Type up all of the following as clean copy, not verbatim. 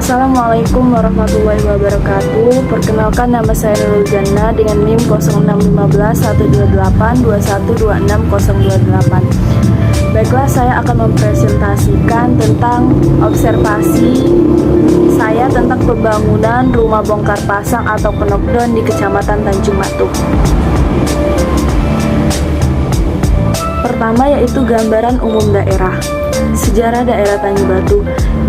Assalamualaikum warahmatullahi wabarakatuh. Perkenalkan, nama saya Nurul Janna dengan NIM 0615-128-2126-028. Baiklah, saya akan mempresentasikan tentang observasi saya tentang pembangunan rumah bongkar pasang atau knockdown di Kecamatan Tanjung Batu. Pertama yaitu gambaran umum daerah. Sejarah daerah Tanjung Batu.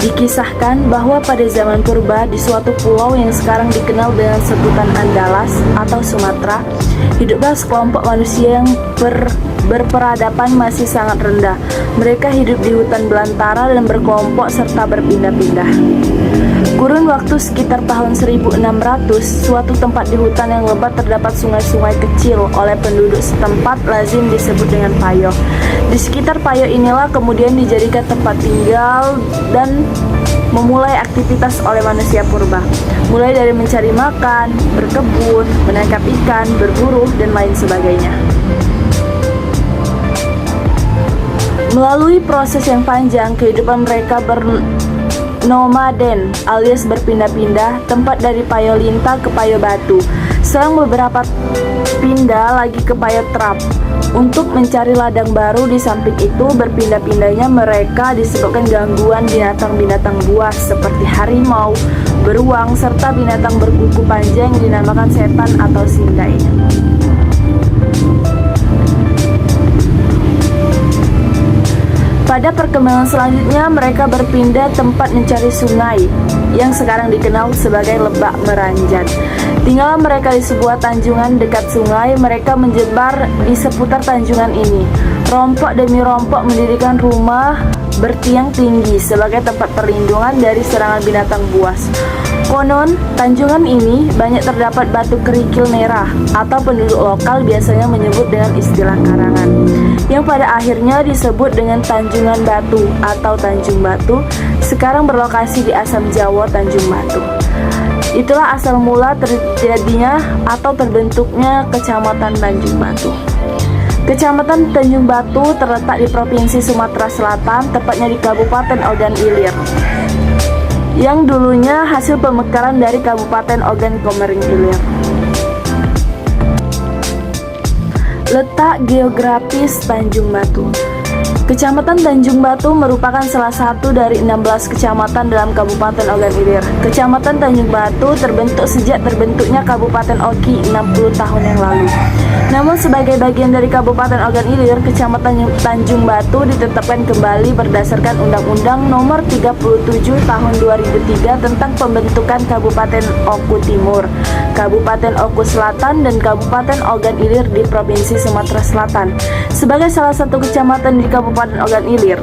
Dikisahkan bahwa pada zaman purba di suatu pulau yang sekarang dikenal dengan sebutan Andalas atau Sumatera, hiduplah sekelompok manusia yang berperadaban masih sangat rendah. Mereka hidup di hutan belantara dan berkelompok serta berpindah-pindah. Kurun waktu sekitar tahun 1600, suatu tempat di hutan yang lebat terdapat sungai-sungai kecil. Oleh penduduk setempat lazim disebut dengan payoh. Di sekitar payoh inilah kemudian dijadikan tempat tinggal dan memulai aktivitas oleh manusia purba, mulai dari mencari makan, berkebun, menangkap ikan, berburu, dan lain sebagainya. Melalui proses yang panjang, kehidupan mereka nomaden alias berpindah-pindah tempat dari payoh linta ke payoh batu. Selang beberapa pindah lagi ke payoh trap untuk mencari ladang baru. Di samping itu, berpindah-pindahnya mereka disebabkan gangguan binatang-binatang buas seperti harimau, beruang, serta binatang berkuku panjang yang dinamakan setan atau sindai. Pada perkembangan selanjutnya, mereka berpindah tempat mencari sungai yang sekarang dikenal sebagai Lebak Meranjat. Tinggallah mereka di sebuah tanjungan dekat sungai. Mereka menyebar di seputar tanjungan ini. Rompok demi rompok mendirikan rumah bertiang tinggi sebagai tempat perlindungan dari serangan binatang buas. Konon, tanjungan ini banyak terdapat batu kerikil merah atau penduduk lokal biasanya menyebut dengan istilah karangan, yang pada akhirnya disebut dengan Tanjungan Batu atau Tanjung Batu, sekarang berlokasi di Asam Jawa, Tanjung Batu. Itulah asal mula terjadinya atau terbentuknya Kecamatan Tanjung Batu. Kecamatan Tanjung Batu terletak di Provinsi Sumatera Selatan, tepatnya di Kabupaten Ogan Ilir, yang dulunya hasil pemekaran dari Kabupaten Ogan Komering Ilir. Letak geografis Tanjung Batu. Kecamatan Tanjung Batu merupakan salah satu dari 16 kecamatan dalam Kabupaten Ogan Ilir. Kecamatan Tanjung Batu terbentuk sejak terbentuknya Kabupaten Oki 60 tahun yang lalu. Namun sebagai bagian dari Kabupaten Ogan Ilir, Kecamatan Tanjung Batu ditetapkan kembali berdasarkan Undang-Undang Nomor 37 Tahun 2003 tentang pembentukan Kabupaten Oku Timur, Kabupaten Oku Selatan, dan Kabupaten Ogan Ilir di Provinsi Sumatera Selatan sebagai salah satu kecamatan di Kabupaten Ogan Ilir.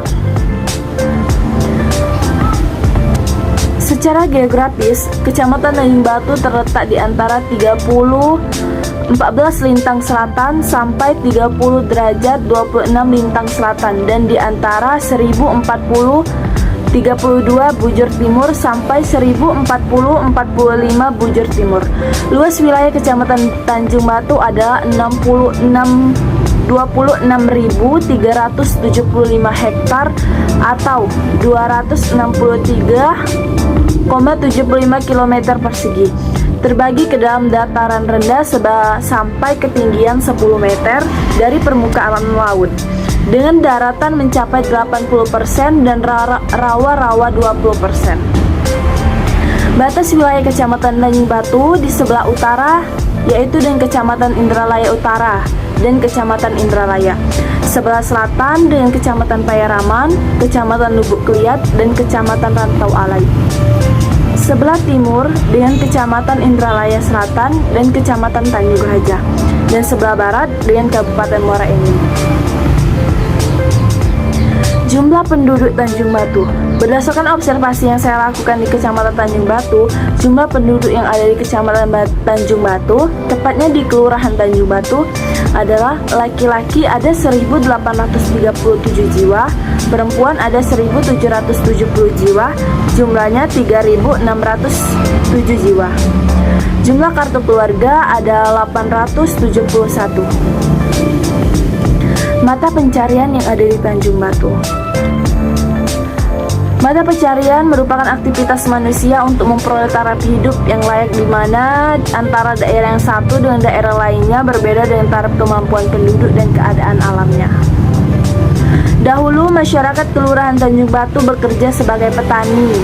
Secara geografis, Kecamatan Tanjung Batu terletak di antara 14 lintang selatan sampai 30 derajat 26 lintang selatan, dan di antara 1040 32 bujur timur sampai 1040-45 bujur timur. Luas wilayah Kecamatan Tanjung Batu adalah 26.375 hektar atau 263,75 km persegi, terbagi ke dalam dataran rendah sampai ketinggian 10 meter dari permukaan laut, dengan daratan mencapai 80% dan rawa-rawa 20%. Batas wilayah Kecamatan Tanjung Batu di sebelah utara yaitu dengan Kecamatan Indralaya Utara dan Kecamatan Indralaya, sebelah selatan dengan Kecamatan Payaraman, Kecamatan Lubuk Kliat, dan Kecamatan Rantau Alai, sebelah timur dengan Kecamatan Indralaya Selatan dan Kecamatan Tanjung Raja, dan sebelah barat dengan Kabupaten Muara Enim. Jumlah penduduk Tanjung Batu. Berdasarkan observasi yang saya lakukan di Kecamatan Tanjung Batu, jumlah penduduk yang ada di Kecamatan Tanjung Batu, tepatnya di Kelurahan Tanjung Batu, adalah laki-laki ada 1.837 jiwa, perempuan ada 1.770 jiwa, jumlahnya 3.607 jiwa. Jumlah kartu keluarga ada 871. Mata pencarian yang ada di Tanjung Batu. Mata pencarian merupakan aktivitas manusia untuk memperoleh taraf hidup yang layak, di mana antara daerah yang satu dengan daerah lainnya berbeda dengan taraf kemampuan penduduk dan keadaan alamnya. Dahulu masyarakat Kelurahan Tanjung Batu bekerja sebagai petani,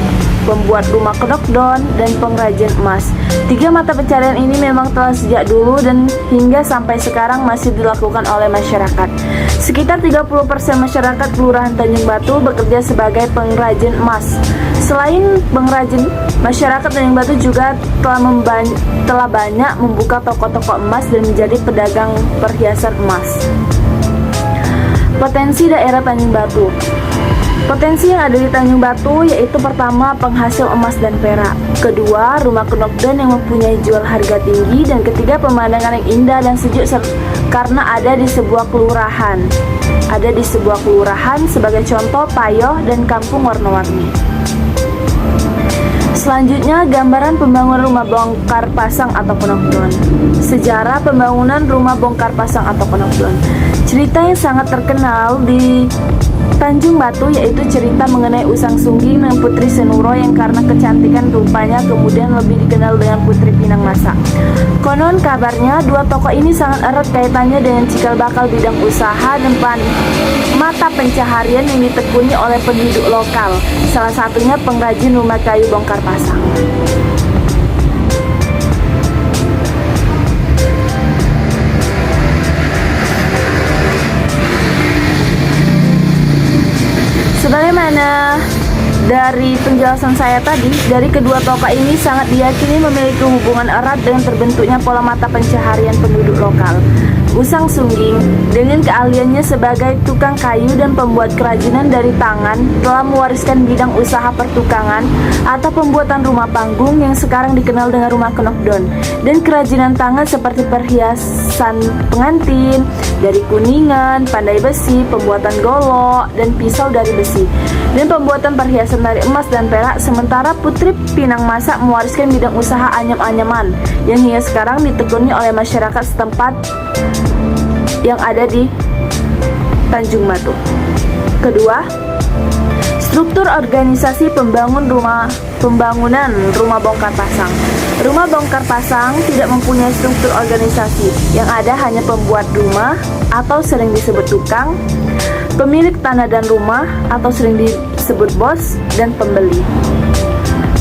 pembuat rumah knockdown, dan pengrajin emas. Tiga mata pencarian ini memang telah sejak dulu dan hingga sampai sekarang masih dilakukan oleh masyarakat. Sekitar 30% masyarakat Kelurahan Tanjung Batu bekerja sebagai pengrajin emas. Selain pengrajin, masyarakat Tanjung Batu juga telah banyak membuka toko-toko emas dan menjadi pedagang perhiasan emas. Potensi daerah Tanjung Batu. Potensi yang ada di Tanjung Batu yaitu pertama, penghasil emas dan perak. Kedua, rumah knockdown yang mempunyai jual harga tinggi. Dan ketiga, pemandangan yang indah dan sejuk karena ada di sebuah kelurahan. Sebagai contoh, Payoh dan Kampung Warna-Warni. Selanjutnya, gambaran pembangunan rumah bongkar pasang atau knockdown. Sejarah pembangunan rumah bongkar pasang atau knockdown. Cerita yang sangat terkenal di Tanjung Batu yaitu cerita mengenai Usang Sungging dan Putri Senuro yang karena kecantikan rupanya kemudian lebih dikenal dengan Putri Pinang Masa. Konon kabarnya dua tokoh ini sangat erat kaitannya dengan cikal bakal bidang usaha dan mata pencaharian yang ditekuni oleh penduduk lokal, salah satunya pengrajin rumah kayu bongkar pasang. Sebagaimana dari penjelasan saya tadi, dari kedua tokoh ini sangat diyakini memiliki hubungan erat dengan terbentuknya pola mata pencaharian penduduk lokal. Usang Sungging dengan keahliannya sebagai tukang kayu dan pembuat kerajinan dari tangan telah mewariskan bidang usaha pertukangan atau pembuatan rumah panggung yang sekarang dikenal dengan rumah knockdown, dan kerajinan tangan seperti perhiasan pengantin dari kuningan, pandai besi, pembuatan golok dan pisau dari besi, dan pembuatan perhiasan dari emas dan perak. Sementara Putri Pinang Masa mewariskan bidang usaha anyam-anyaman yang hingga sekarang ditekuni oleh masyarakat setempat yang ada di Tanjung Batu. Kedua, struktur organisasi pembangunan rumah bongkar pasang. Rumah bongkar pasang tidak mempunyai struktur organisasi, yang ada hanya pembuat rumah atau sering disebut tukang, pemilik tanah dan rumah atau sering disebut bos, dan pembeli.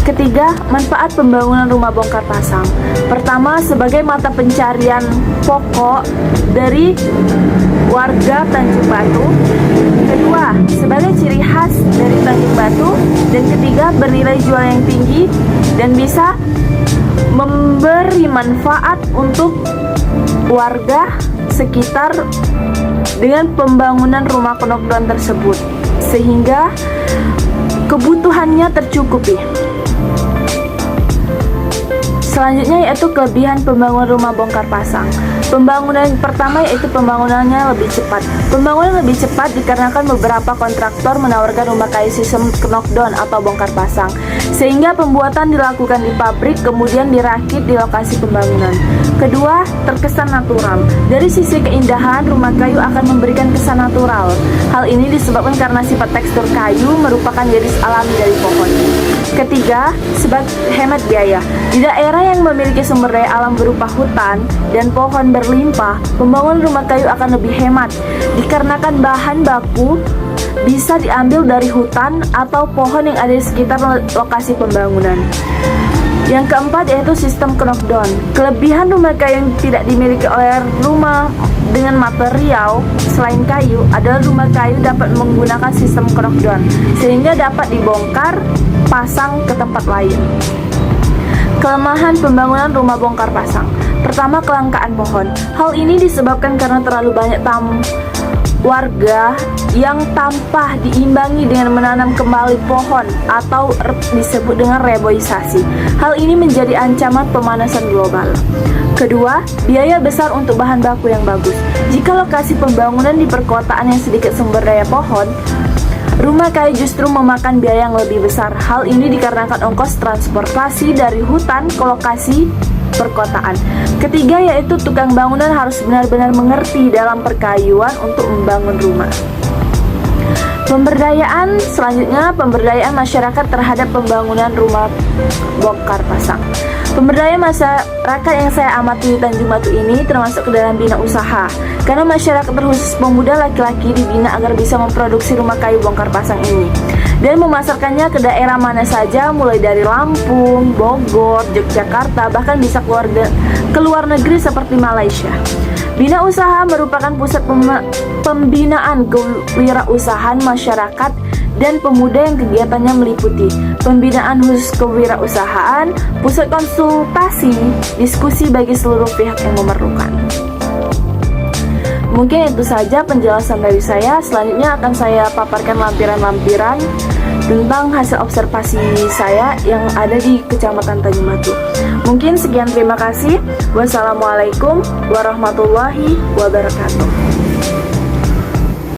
Ketiga, manfaat pembangunan rumah bongkar pasang. Pertama, sebagai mata pencarian pokok dari warga Tanjung Batu. Kedua, sebagai ciri khas dari Tanjung Batu. Dan ketiga, bernilai jual yang tinggi dan bisa memberi manfaat untuk warga sekitar dengan pembangunan rumah knockdown tersebut, sehingga kebutuhannya tercukupi. Selanjutnya yaitu kelebihan pembangunan rumah bongkar pasang. Pembangunan pertama yaitu pembangunannya lebih cepat. Pembangunan lebih cepat dikarenakan beberapa kontraktor menawarkan rumah kayu sistem knockdown atau bongkar pasang, sehingga pembuatan dilakukan di pabrik kemudian dirakit di lokasi pembangunan. Kedua, terkesan natural. Dari sisi keindahan, rumah kayu akan memberikan kesan natural. Hal ini disebabkan karena sifat tekstur kayu merupakan garis alami dari pohon. Ketiga, sebagai hemat biaya. Di daerah yang memiliki sumber daya alam berupa hutan dan pohon berlimpah, pembangunan rumah kayu akan lebih hemat dikarenakan bahan baku bisa diambil dari hutan atau pohon yang ada di sekitar lokasi pembangunan. Yang keempat yaitu sistem knockdown. Kelebihan rumah kayu yang tidak dimiliki oleh rumah dengan material selain kayu adalah rumah kayu dapat menggunakan sistem knockdown, sehingga dapat dibongkar pasang ke tempat lain. Kelemahan pembangunan rumah bongkar pasang. Pertama, kelangkaan pohon. Hal ini disebabkan karena terlalu banyak warga yang tanpa diimbangi dengan menanam kembali pohon atau disebut dengan reboisasi. Hal ini menjadi ancaman pemanasan global. Kedua, biaya besar untuk bahan baku yang bagus. Jika lokasi pembangunan di perkotaan yang sedikit sumber daya pohon, rumah kayu justru memakan biaya yang lebih besar. Hal ini dikarenakan ongkos transportasi dari hutan ke lokasi perkotaan. Ketiga yaitu tukang bangunan harus benar-benar mengerti dalam perkayuan untuk membangun rumah. Pemberdayaan selanjutnya, pemberdayaan masyarakat terhadap pembangunan rumah bongkar pasang. Pemberdayaan masyarakat yang saya amati di Tanjung Batu ini termasuk ke dalam bina usaha, karena masyarakat terkhusus pemuda laki-laki dibina agar bisa memproduksi rumah kayu bongkar pasang ini dan memasarkannya ke daerah mana saja, mulai dari Lampung, Bogor, Yogyakarta, bahkan bisa ke luar negeri seperti Malaysia. Bina usaha merupakan pusat pembinaan kewirausahaan masyarakat dan pemuda yang kegiatannya meliputi pembinaan khusus kewirausahaan, pusat konsultasi, diskusi bagi seluruh pihak yang memerlukan. Mungkin itu saja penjelasan dari saya. Selanjutnya akan saya paparkan lampiran-lampiran tentang hasil observasi saya yang ada di Kecamatan Tanjung Batu. Mungkin sekian, terima kasih. Wassalamualaikum warahmatullahi wabarakatuh.